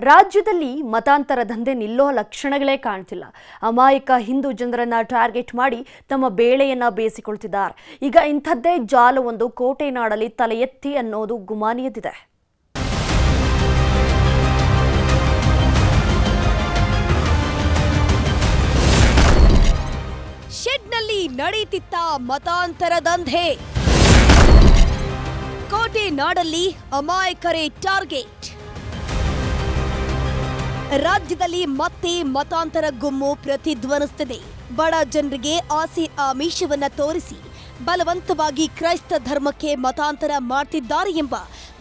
ರಾಜ್ಯದಲ್ಲಿ ಮತಾಂತರ ದಂಧೆ ನಿಲ್ಲೋ ಲಕ್ಷಣಗಳೇ ಕಾಣ್ತಿಲ್ಲ. ಅಮಾಯಕ ಹಿಂದೂ ಜನರನ್ನ ಟಾರ್ಗೆಟ್ ಮಾಡಿ ತಮ್ಮ ಬೇಳೆಯನ್ನ ಬೇಯಿಸಿಕೊಳ್ತಿದ್ದಾರೆ. ಈಗ ಇಂಥದ್ದೇ ಜಾಲವೊಂದು ಕೋಟೆನಾಡಲ್ಲಿ ತಲೆ ಎತ್ತಿ ಅನ್ನೋದು ಗುಮಾನಿ ಎದ್ದಿದೆ. ಶೆಡ್ನಲ್ಲಿ ನಡೆಯುತ್ತಿದ್ದ ಮತಾಂತರ ದಂಧೆ. ಕೋಟೆನಾಡಲ್ಲಿ ಅಮಾಯಕರೇ ಟಾರ್ಗೆಟ್. ರಾಜ್ಯದಲ್ಲಿ ಮತ್ತೆ ಮತಾಂತರ ಗುಮ್ಮು ಪ್ರತಿಧ್ವನಿಸುತ್ತಿದೆ. ಬಡ ಜನರಿಗೆ ಆಸೆ ಆಮಿಷವನ್ನ ತೋರಿಸಿ ಬಲವಂತವಾಗಿ ಕ್ರೈಸ್ತ ಧರ್ಮಕ್ಕೆ ಮತಾಂತರ ಮಾಡ್ತಿದ್ದಾರೆ ಎಂಬ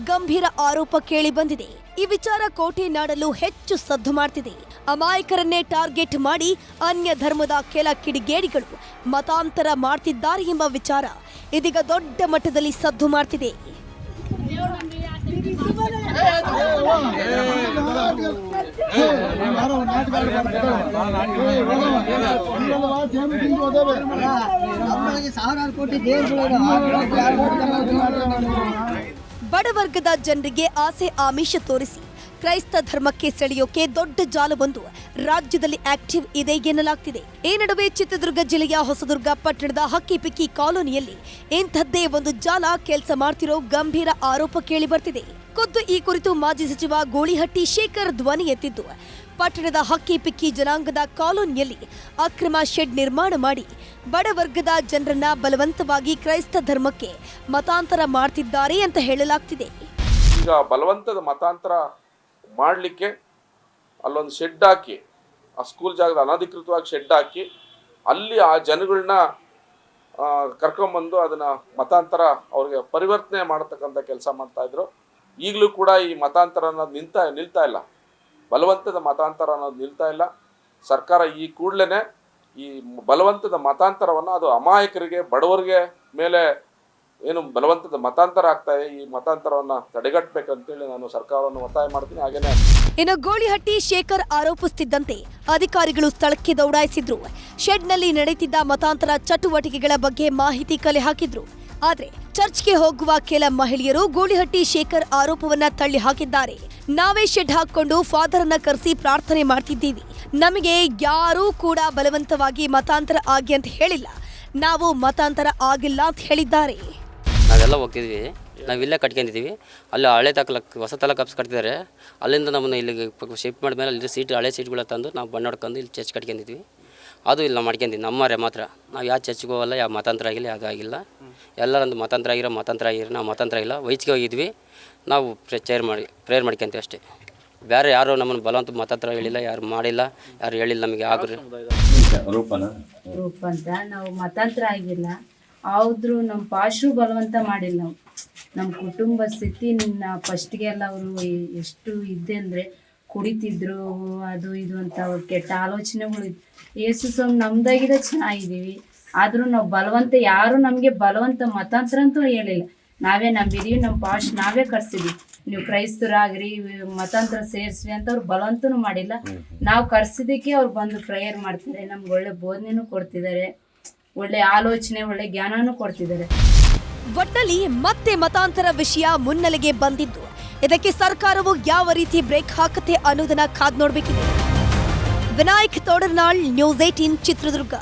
ಗಂಭೀರ ಆರೋಪ ಕೇಳಿ ಬಂದಿದೆ. ಈ ವಿಚಾರ ಕೋಟೆನಾಡಲ್ಲೂ ಹೆಚ್ಚು ಸದ್ದು ಮಾಡ್ತಿದೆ. ಅಮಾಯಕರನ್ನೇ ಟಾರ್ಗೆಟ್ ಮಾಡಿ ಅನ್ಯ ಧರ್ಮದ ಕೆಲ ಕಿಡಿಗೇಡಿಗಳು ಮತಾಂತರ ಮಾಡ್ತಿದ್ದಾರೆ ಎಂಬ ವಿಚಾರ ಇದೀಗ ದೊಡ್ಡ ಮಟ್ಟದಲ್ಲಿ ಸದ್ದು ಮಾಡ್ತಿದೆ. ಬಡವರ್ಗದ ಜನರಿಗೆ ಆಸೆ ಆಮಿಷ ತೋರಿಸಿ ಕ್ರೈಸ್ತ ಧರ್ಮಕ್ಕೆ ಸೆಳೆಯೋಕೆ ದೊಡ್ಡ ಜಾಲವೊಂದು ರಾಜ್ಯದಲ್ಲಿ ಆಕ್ಟಿವ್ ಇದೆ ಎನ್ನಲಾಗ್ತಿದೆ. ಈ ನಡುವೆ ಚಿತ್ರದುರ್ಗ ಜಿಲ್ಲೆಯ ಹೊಸದುರ್ಗ ಪಟ್ಟಣದ ಹಕ್ಕಿಪಿಕ್ಕಿ ಕಾಲೋನಿಯಲ್ಲಿ ಇಂಥದ್ದೇ ಒಂದು ಜಾಲ ಕೆಲಸ ಮಾಡ್ತಿರೋ ಗಂಭೀರ ಆರೋಪ ಕೇಳಿ ಬರ್ತಿದೆ. ಖುದ್ದು ಈ ಕುರಿತು ಮಾಜಿ ಸಚಿವ ಗೂಳಿಹಟ್ಟಿ ಶೇಖರ್ ಧ್ವನಿ ಎತ್ತಿದ್ದು, ಪಟ್ಟಣದ ಹಕ್ಕಿಪಿಕ್ಕಿ ಜನಾಂಗದ ಕಾಲೋನಿಯಲ್ಲಿ ಅಕ್ರಮ ಶೆಡ್ ನಿರ್ಮಾಣ ಮಾಡಿ ಬಡವರ್ಗದ ಜನರನ್ನ ಬಲವಂತವಾಗಿ ಕ್ರೈಸ್ತ ಧರ್ಮಕ್ಕೆ ಮತಾಂತರ ಮಾಡ್ತಿದ್ದಾರೆ ಅಂತ ಹೇಳಲಾಗ್ತಿದೆ. ಈಗ ಬಲವಂತದ ಮತಾಂತರ ಮಾಡಲಿಕ್ಕೆ ಅಲ್ಲೊಂದು ಶೆಡ್ ಹಾಕಿ, ಆ ಸ್ಕೂಲ್ ಜಾಗದ ಅನಧಿಕೃತವಾಗಿ ಶೆಡ್ ಹಾಕಿ ಅಲ್ಲಿ ಆ ಜನಗಳನ್ನ ಕರ್ಕೊಂಬಂದು ಅದನ್ನ ಮತಾಂತರ ಅವ್ರಿಗೆ ಪರಿವರ್ತನೆ ಮಾಡತಕ್ಕಂಥ ಕೆಲಸ ಮಾಡ್ತಾ ಇದ್ರು. ಈಗಲೂ ಕೂಡ ಈ ಮತಾಂತರ ಅನ್ನೋದು ನಿಲ್ತಾ ಇಲ್ಲ. ಬಲವಂತದ ಮತಾಂತರ ಅನ್ನೋದು ನಿಲ್ತಾ ಇಲ್ಲ. ಸರ್ಕಾರ ಈ ಕೂಡಲೇ ಈ ಬಲವಂತದ ಮತಾಂತರವನ್ನು ಅದು ಅಮಾಯಕರಿಗೆ ಬಡವರಿಗೆ ಮೇಲೆ ಏನು ಬಲವಂತದ ಮತಾಂತರ ಆಗ್ತಾ ಇದೆ, ಈ ಮತಾಂತರವನ್ನ ತಡೆಗಟ್ಟಬೇಕಂತೇಳಿ ನಾನು ಸರ್ಕಾರವನ್ನು ಒತ್ತಾಯ ಮಾಡ್ತೀನಿ. ಹಾಗೇನೆ ಇನ್ನು ಗೂಳಿಹಟ್ಟಿ ಶೇಖರ್ ಆರೋಪಿಸುತ್ತಿದ್ದಂತೆ ಅಧಿಕಾರಿಗಳು ಸ್ಥಳಕ್ಕೆ ದೌಡಾಯಿಸಿದ್ರು. ಶೆಡ್ನಲ್ಲಿ ನಡೆಯುತ್ತಿದ್ದ ಮತಾಂತರ ಚಟುವಟಿಕೆಗಳ ಬಗ್ಗೆ ಮಾಹಿತಿ ಕಲೆ ಹಾಕಿದ್ರು. ಆದ್ರೆ ಚರ್ಚ್ಗೆ ಹೋಗುವ ಕೆಲ ಮಹಿಳೆಯರು ಗೂಳಿಹಟ್ಟಿ ಶೇಖರ್ ಆರೋಪವನ್ನ ತಳ್ಳಿ ಹಾಕಿದ್ದಾರೆ. ನಾವೇ ಶೆಡ್ ಹಾಕೊಂಡು ಫಾದರ್ ಅನ್ನ ಕರೆಸಿ ಪ್ರಾರ್ಥನೆ ಮಾಡ್ತಿದ್ದೀವಿ, ನಮಗೆ ಯಾರೂ ಕೂಡ ಬಲವಂತವಾಗಿ ಮತಾಂತರ ಆಗಿ ಅಂತ ಹೇಳಿಲ್ಲ, ನಾವು ಮತಾಂತರ ಆಗಿಲ್ಲ ಅಂತ ಹೇಳಿದ್ದಾರೆ. ನಾವೆಲ್ಲ ಹೋಗ್ತಿದ್ವಿ, ನಾವಿಲ್ಲೇ ಕಟ್ಕೊಂಡಿದ್ದೀವಿ. ಅಲ್ಲಿ ಹಳೆ ಹೊಸ ತಲ ಕಪ್ಸ್ ಕಟ್ತಿದ್ದಾರೆ. ಅಲ್ಲಿಂದ ನಮ್ಮನ್ನು ಇಲ್ಲಿಗೆ ಶಿಫ್ಟ್ ಮಾಡಿದ್ಮೇಲೆ ಅಲ್ಲಿ ಹಳೆ ಸೀಟ್ಗಳ ತಂದು ನಾವು ಬಣ್ಣ ಹೊಡ್ಕೊಂಡು ಇಲ್ಲಿ ಚರ್ಚ್ ಕಟ್ಕೊಂಡಿದ್ವಿ. ಅದು ಇಲ್ಲ ನಾವು ಮಾಡ್ಕೊಂಡಿದ್ವಿ ನಮ್ಮರೆ ಮಾತ್ರ. ನಾವು ಯಾವ ಚರ್ಚ್ಗೆ ಹೋಗಲ್ಲ, ಯಾವ ಮತಾಂತರ ಆಗಿಲ್ಲ, ಯಾವುದೂ ಆಗಿಲ್ಲ. ಎಲ್ಲರಂದು ಮತಾಂತರ ಆಗಿರೋ ನಾವು ಮತಾಂತರ ಆಗಿಲ್ಲ. ವೈಚ್ಗೆ ಹೋಗಿದ್ವಿ, ನಾವು ಪ್ರೇಯರ್ ಮಾಡ್ಕೊಂತೀವಿ ಅಷ್ಟೇ. ಬೇರೆ ಯಾರು ನಮ್ಮನ್ನು ಬಲವಂತ ಮತಾಂತರ ಹೇಳಿಲ್ಲ, ಯಾರು ಮಾಡಿಲ್ಲ, ಯಾರು ಹೇಳಿಲ್ಲ ನಮಗೆ. ಆಗ್ರಿ ರೂಪ ಅಂತ ನಾವು ಮತಾಂತರ ಆಗಿಲ್ಲ. ಆದ್ರೂ ನಮ್ಮ ಪಾಶ್ರು ಬಲವಂತ ಮಾಡಿಲ್ಲ. ನಾವು ನಮ್ಮ ಕುಟುಂಬ ಸ್ಥಿತಿ ಫಸ್ಟ್ಗೆಲ್ಲ ಅವರು ಎಷ್ಟು ಇದ್ದೆ ಅಂದರೆ ಕುಡಿತಿದ್ರು, ಅದು ಇದು ಅಂತ ಅವ್ರ ಕೆಟ್ಟ ಆಲೋಚನೆಗಳು. ಏಸು ಸ್ವಾಮಿ ನಮ್ದಾಗಿದೆ, ಚೆನ್ನಾಗಿದ್ದೀವಿ. ಆದರೂ ನಾವು ಬಲವಂತ ಯಾರು ನಮಗೆ ಬಲವಂತ ಮತಾಂತರ ಅಂತೂ ಹೇಳಿಲ್ಲ. ನಾವೇ ನಂಬಿದೀವಿ, ನಮ್ಮ ಪಾಸ್ಟ್ ನಾವೇ ಕರ್ಸಿದ್ವಿ. ನೀವು ಕ್ರೈಸ್ತರಾಗ್ರಿ ಮತಾಂತರ ಸೇರಿಸ್ರಿ ಅಂತ ಅವ್ರು ಬಲವಂತನೂ ಮಾಡಿಲ್ಲ. ನಾವು ಕರ್ಸಿದ್ದಕ್ಕೆ ಅವ್ರು ಬಂದು ಪ್ರೇಯರ್ ಮಾಡ್ತಾರೆ, ನಮ್ಗೆ ಒಳ್ಳೆ ಬೋಧನೆನೂ ಕೊಡ್ತಿದ್ದಾರೆ, ಒಳ್ಳೆ ಆಲೋಚನೆ, ಒಳ್ಳೆ ಜ್ಞಾನನೂ ಕೊಡ್ತಿದ್ದಾರೆ. ಒಟ್ನಲ್ಲಿ ಮತ್ತೆ ಮತಾಂತರ ವಿಷಯ ಮುನ್ನೆಲೆಗೆ ಬಂದಿದ್ದು, ಇದಕ್ಕೆ ಸರ್ಕಾರವು ಯಾವ ರೀತಿ ಬ್ರೇಕ್ ಹಾಕುತ್ತೆ ಅನ್ನೋದನ್ನ ಕಾದ್ ನೋಡ್ಬೇಕಿದೆ. ವಿನಾಯಕ್ ತೋಡರ್ನಾಳ್, ನ್ಯೂಸ್ 18 ಚಿತ್ರದುರ್ಗ.